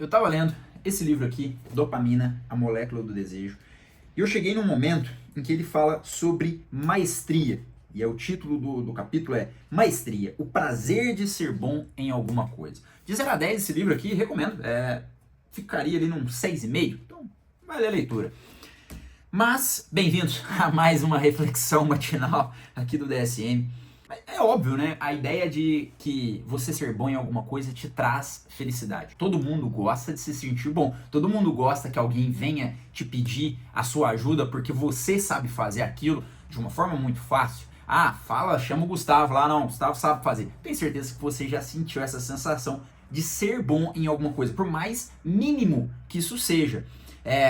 eu tava lendo esse livro aqui, Dopamina, a Molécula do Desejo, e eu cheguei num momento em que ele fala sobre maestria. E o título do capítulo é Maestria, o prazer de ser bom em alguma coisa. De 0 a 10 esse livro aqui, recomendo. Ficaria ali num 6,5. Então, vale a leitura. Mas, bem-vindos a mais uma reflexão matinal aqui do DSM. É óbvio, né? A ideia de que você ser bom em alguma coisa te traz felicidade. Todo mundo gosta de se sentir bom. Todo mundo gosta que alguém venha te pedir a sua ajuda porque você sabe fazer aquilo de uma forma muito fácil. Ah, chama o Gustavo lá, não, o Gustavo sabe fazer. Tenho certeza que você já sentiu essa sensação de ser bom em alguma coisa, por mais mínimo que isso seja.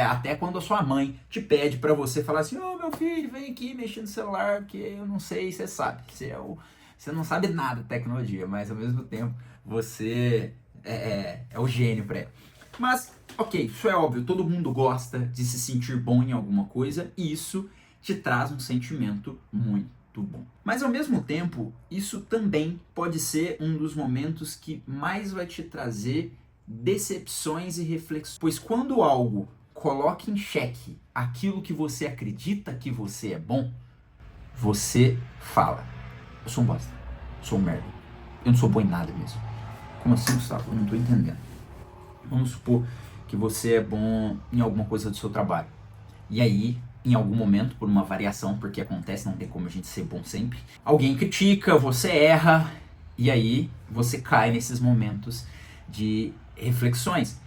Até quando a sua mãe te pede pra você falar assim, ô meu filho, vem aqui mexer no celular, porque eu não sei, você sabe, você não sabe nada de tecnologia, mas ao mesmo tempo você é o gênio pra ela. Mas, ok, isso é óbvio, todo mundo gosta de se sentir bom em alguma coisa e isso te traz um sentimento muito bom. Mas ao mesmo tempo, isso também pode ser um dos momentos que mais vai te trazer decepções e reflexões. Pois quando algo coloca em xeque aquilo que você acredita que você é bom, você fala, eu sou um bosta, eu sou um merda, eu não sou bom em nada mesmo. Como assim, Gustavo? Eu não tô entendendo. Vamos supor que você é bom em alguma coisa do seu trabalho. E aí, em algum momento, por uma variação, porque acontece, não tem como a gente ser bom sempre, alguém critica, você erra, e aí você cai nesses momentos de reflexões.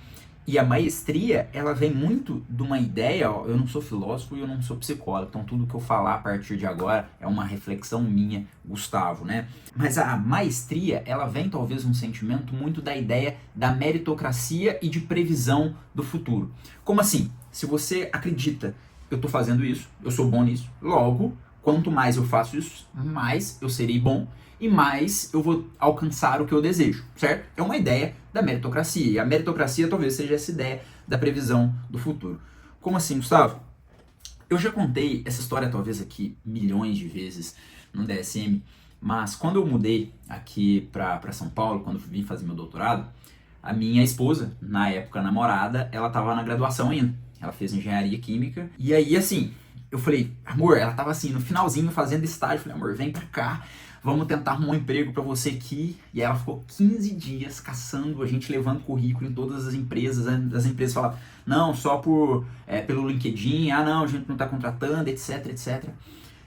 E a maestria, ela vem muito de uma ideia, ó, eu não sou filósofo e eu não sou psicólogo, então tudo que eu falar a partir de agora é uma reflexão minha, Gustavo, né? Mas a maestria, ela vem talvez um sentimento muito da ideia da meritocracia e de previsão do futuro. Como assim? Se você acredita, eu tô fazendo isso, eu sou bom nisso, logo, quanto mais eu faço isso, mais eu serei bom e mais eu vou alcançar o que eu desejo, certo? É uma ideia da meritocracia, e a meritocracia talvez seja essa ideia da previsão do futuro. Como assim, Gustavo? Eu já contei essa história talvez aqui milhões de vezes no DSM, mas quando eu mudei aqui para São Paulo, quando eu vim fazer meu doutorado, a minha esposa, na época namorada, ela estava na graduação ainda. Ela fez engenharia química. E aí, assim, eu falei, amor, ela tava assim, no finalzinho fazendo estágio. Eu falei, amor, vem pra cá, vamos tentar arrumar um emprego pra você aqui. E aí ela ficou 15 dias caçando, a gente levando currículo em todas as empresas. As empresas falavam, não, só pelo LinkedIn, ah não, a gente não tá contratando, etc, etc.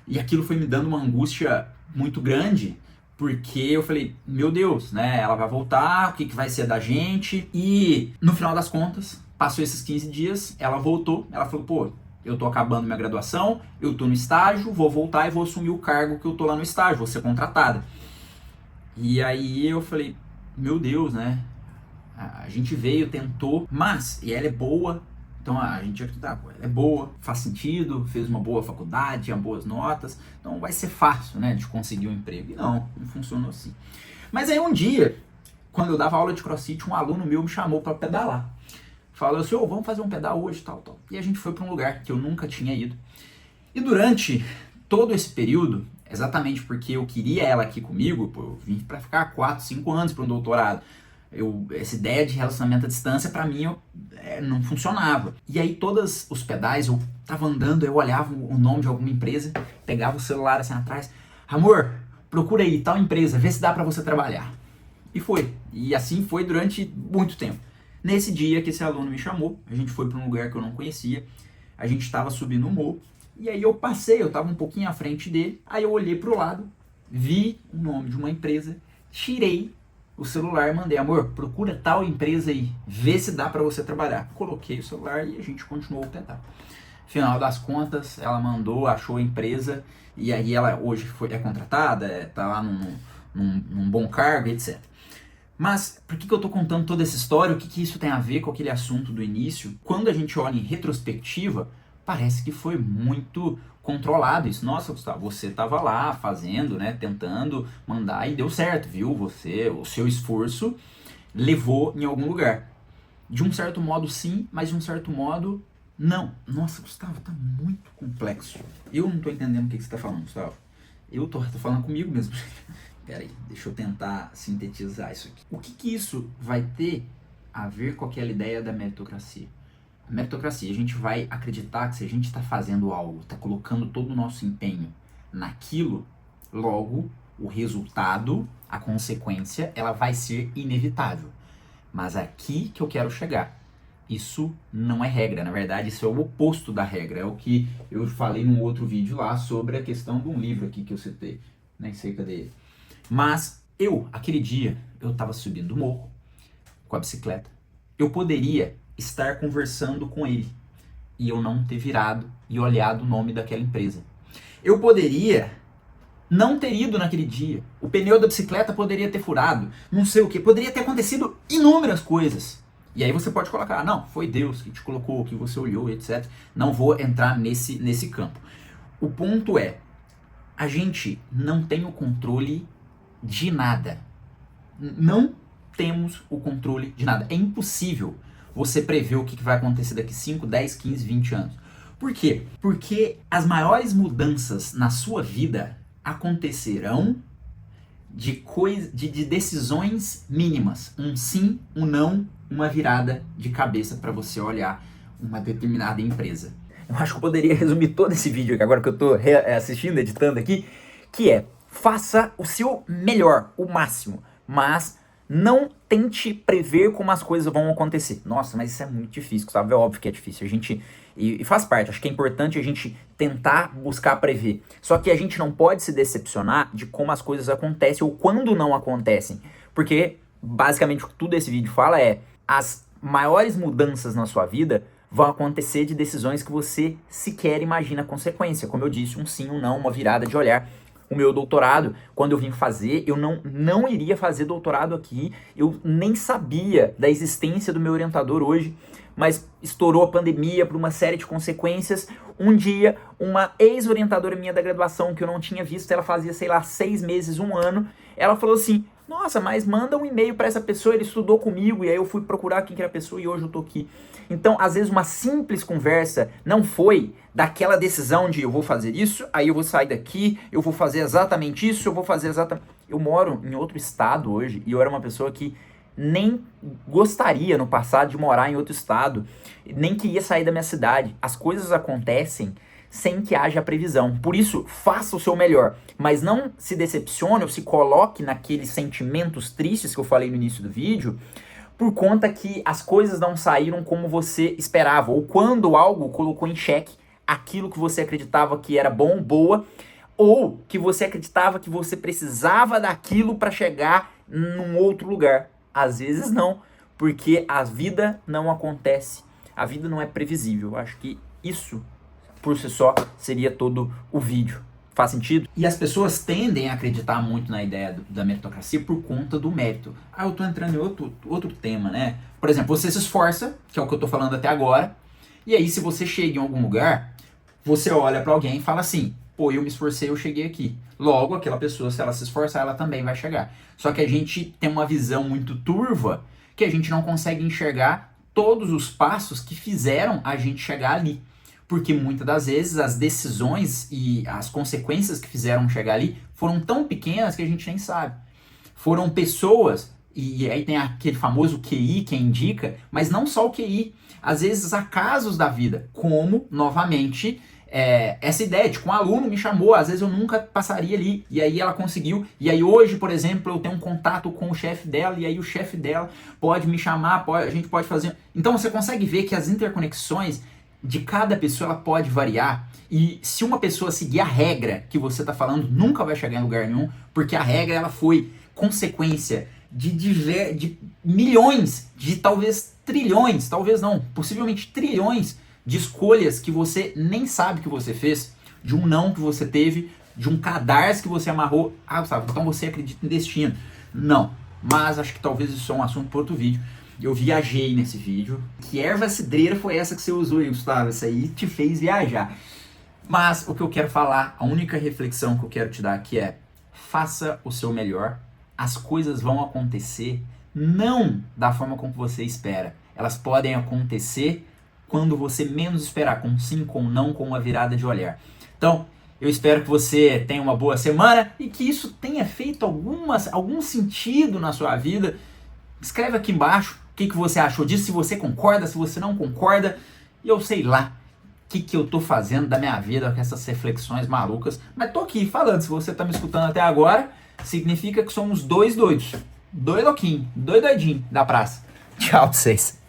E aquilo foi me dando uma angústia muito grande, porque eu falei, meu Deus, né, ela vai voltar, o que vai ser da gente? E no final das contas, passou esses 15 dias, ela voltou, ela falou, pô, eu tô acabando minha graduação, eu tô no estágio, vou voltar e vou assumir o cargo que eu tô lá no estágio, vou ser contratada. E aí eu falei, meu Deus, né, a gente veio, tentou, mas, e ela é boa, então a gente acredita, ela é boa, faz sentido, fez uma boa faculdade, tinha boas notas, então vai ser fácil, né, de conseguir um emprego. E não funcionou assim. Mas aí um dia, quando eu dava aula de crossfit, um aluno meu me chamou para pedalar. Falou assim, vamos fazer um pedal hoje, tal, tal. E a gente foi para um lugar que eu nunca tinha ido. E durante todo esse período, exatamente porque eu queria ela aqui comigo, pô, eu vim para ficar 4, 5 anos para um doutorado, essa ideia de relacionamento à distância pra mim não funcionava. E aí todos os pedais, eu tava andando, eu olhava o nome de alguma empresa, pegava o celular assim atrás, amor, procura aí tal empresa, vê se dá pra você trabalhar. E foi. E assim foi durante muito tempo. Nesse dia que esse aluno me chamou, a gente foi pra um lugar que eu não conhecia, a gente tava subindo um morro, e aí eu tava um pouquinho à frente dele, aí eu olhei pro lado, vi o nome de uma empresa, tirei o celular e mandei, amor, procura tal empresa aí, vê se dá pra você trabalhar. Coloquei o celular e a gente continuou a tentar. Final das contas, ela mandou, achou a empresa, e aí ela hoje é contratada, tá lá num bom cargo, etc. Mas por que eu tô contando toda essa história? O que isso tem a ver com aquele assunto do início? Quando a gente olha em retrospectiva, parece que foi muito controlado isso. Nossa, Gustavo, você estava lá fazendo, né, tentando mandar e deu certo, viu? O seu esforço levou em algum lugar. De um certo modo sim, mas de um certo modo não. Nossa, Gustavo, tá muito complexo. Eu não tô entendendo o que você tá falando, Gustavo. Eu tô falando comigo mesmo. Pera aí, deixa eu tentar sintetizar isso aqui. O que isso vai ter a ver com aquela ideia da meritocracia. A meritocracia, a gente vai acreditar que se a gente está fazendo algo, está colocando todo o nosso empenho naquilo, logo o resultado, a consequência, ela vai ser inevitável. Mas aqui que eu quero chegar. Isso não é regra, na verdade isso é o oposto da regra. É o que eu falei num outro vídeo lá sobre a questão de um livro aqui que eu citei. Nem sei cadê ele. Mas aquele dia, eu estava subindo o morro com a bicicleta. Eu poderia estar conversando com ele e eu não ter virado e olhado o nome daquela empresa. Eu poderia não ter ido naquele dia. O pneu da bicicleta poderia ter furado, não sei o que. Poderia ter acontecido inúmeras coisas. E aí você pode colocar, não, foi Deus que te colocou, que você olhou, etc. Não vou entrar nesse campo. O ponto é, a gente não tem o controle de nada. Não temos o controle de nada. É impossível você prever o que vai acontecer daqui 5, 10, 15, 20 anos. Por quê? Porque as maiores mudanças na sua vida acontecerão de decisões mínimas. Um sim, um não, uma virada de cabeça para você olhar uma determinada empresa. Eu acho que eu poderia resumir todo esse vídeo aqui, agora que eu estou assistindo, editando aqui, que é, faça o seu melhor, o máximo, mas não tente prever como as coisas vão acontecer. Nossa, mas isso é muito difícil, sabe? É óbvio que é difícil. A gente, e faz parte, acho que é importante a gente tentar buscar prever. Só que a gente não pode se decepcionar de como as coisas acontecem ou quando não acontecem. Porque, basicamente, o que tudo esse vídeo fala é, as maiores mudanças na sua vida vão acontecer de decisões que você sequer imagina a consequência. Como eu disse, um sim, um não, uma virada de olhar. O meu doutorado, quando eu vim fazer, eu não iria fazer doutorado aqui, eu nem sabia da existência do meu orientador hoje, mas estourou a pandemia por uma série de consequências. Um dia, uma ex-orientadora minha da graduação, que eu não tinha visto, ela fazia, sei lá, 6 meses, 1 ano, ela falou assim, nossa, mas manda um e-mail para essa pessoa, ele estudou comigo, e aí eu fui procurar quem que era a pessoa e hoje eu tô aqui. Então, às vezes, uma simples conversa não foi daquela decisão de eu vou fazer isso, aí eu vou sair daqui, eu vou fazer exatamente isso, eu vou fazer exatamente... Eu moro em outro estado hoje e eu era uma pessoa que nem gostaria no passado de morar em outro estado, nem queria sair da minha cidade. As coisas acontecem sem que haja previsão. Por isso, faça o seu melhor, mas não se decepcione ou se coloque naqueles sentimentos tristes que eu falei no início do vídeo, por conta que as coisas não saíram como você esperava, ou quando algo colocou em xeque aquilo que você acreditava que era bom, boa, ou que você acreditava que você precisava daquilo para chegar num outro lugar. Às vezes não, porque a vida não acontece, a vida não é previsível. Eu acho que isso, por si só, seria todo o vídeo. Faz sentido? E as pessoas tendem a acreditar muito na ideia da meritocracia por conta do mérito. Ah, eu tô entrando em outro tema, né? Por exemplo, você se esforça, que é o que eu tô falando até agora, e aí se você chega em algum lugar, você olha pra alguém e fala assim, pô, eu me esforcei, eu cheguei aqui. Logo, aquela pessoa, se ela se esforçar, ela também vai chegar. Só que a gente tem uma visão muito turva, que a gente não consegue enxergar todos os passos que fizeram a gente chegar ali. Porque muitas das vezes as decisões e as consequências que fizeram chegar ali foram tão pequenas que a gente nem sabe. Foram pessoas, e aí tem aquele famoso QI que indica, mas não só o QI, às vezes acasos da vida, como, novamente, essa ideia de que um aluno me chamou, às vezes eu nunca passaria ali, e aí ela conseguiu, e aí hoje, por exemplo, eu tenho um contato com o chefe dela, e aí o chefe dela pode me chamar, a gente pode fazer... Então você consegue ver que as interconexões de cada pessoa ela pode variar, e se uma pessoa seguir a regra que você está falando, nunca vai chegar em lugar nenhum, porque a regra ela foi consequência de milhões, de talvez trilhões, talvez não, possivelmente trilhões de escolhas que você nem sabe que você fez, de um não que você teve, de um cadarço que você amarrou. Ah, Gustavo, então você acredita em destino. Não, mas acho que talvez isso é um assunto para outro vídeo. Eu viajei nesse vídeo. Que erva cidreira foi essa que você usou aí, Gustavo? Essa aí te fez viajar. Mas o que eu quero falar, a única reflexão que eu quero te dar aqui é: faça o seu melhor. As coisas vão acontecer não da forma como você espera. Elas podem acontecer quando você menos esperar, com sim, com não, com uma virada de olhar. Então, eu espero que você tenha uma boa semana e que isso tenha feito algum sentido na sua vida. Escreve aqui embaixo que você achou disso, se você concorda, se você não concorda. E eu sei lá o que eu tô fazendo da minha vida com essas reflexões malucas. Mas tô aqui falando, se você tá me escutando até agora, significa que somos dois doidos. Dois louquinhos, dois doidinhos da praça. Tchau pra vocês.